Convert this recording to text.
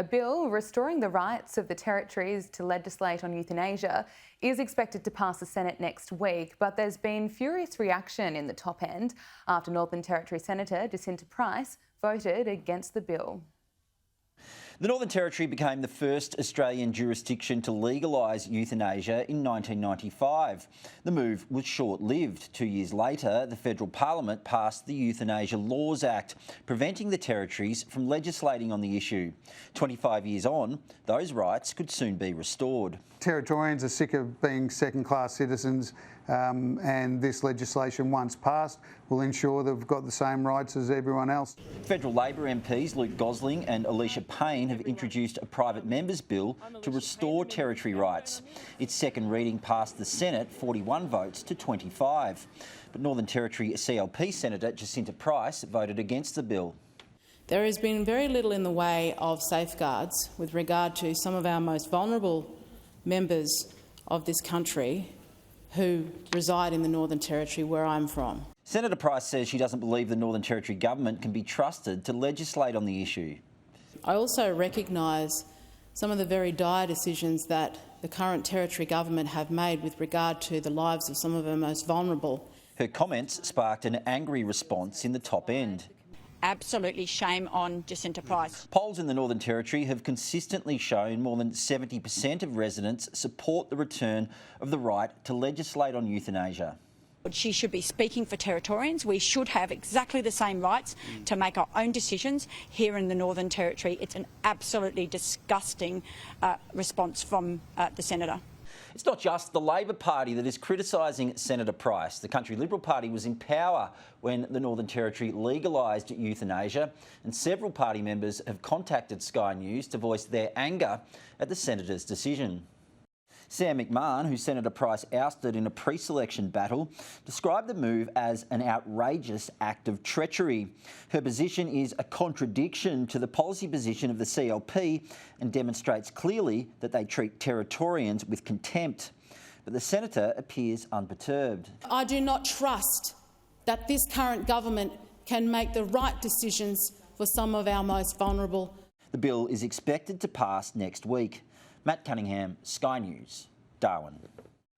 A bill restoring the rights of the territories to legislate on euthanasia is expected to pass the Senate next week, but there's been furious reaction in the top end after Northern Territory Senator Jacinta voted against the bill. The Northern Territory became the first Australian jurisdiction to legalise euthanasia in 1995. The move was short-lived. 2 years later, the federal parliament passed the Euthanasia Laws Act, preventing the territories from legislating on the issue. 25 years on, those rights could soon be restored. Territorians are sick of being second-class citizens, and this legislation, once passed, will ensure that we've got the same rights as everyone else. Federal Labor MPs Luke Gosling and Alicia Payne have introduced a private member's bill to restore territory rights. Its second reading passed the Senate 41 votes to 25. But Northern Territory CLP Senator Jacinta voted against the bill. There has been very little in the way of safeguards with regard to some of our most vulnerable members of this country who reside in the Northern Territory, where I'm from. Senator Price says she doesn't believe the Northern Territory government can be trusted to legislate on the issue. I also recognise some of the very dire decisions that the current Territory government have made with regard to the lives of some of our most vulnerable. Her comments sparked an angry response in the top end. Absolutely shame on Jacinta Price. Polls in the Northern Territory have consistently shown more than 70% of residents support the return of the right to legislate on euthanasia. She should be speaking for Territorians. We should have exactly the same rights to make our own decisions here in the Northern Territory. It's an absolutely disgusting response from the Senator. It's not just the Labor Party that is criticising Senator Price. The Country Liberal Party was in power when the Northern Territory legalised euthanasia, and several party members have contacted Sky News to voice their anger at the Senator's decision. Sam McMahon, who Senator Price ousted in a pre-selection battle, described the move as an outrageous act of treachery. Her position is a contradiction to the policy position of the CLP and demonstrates clearly that they treat Territorians with contempt. But the Senator appears unperturbed. I do not trust that this current government can make the right decisions for some of our most vulnerable. The bill is expected to pass next week. Matt Cunningham, Sky News, Darwin.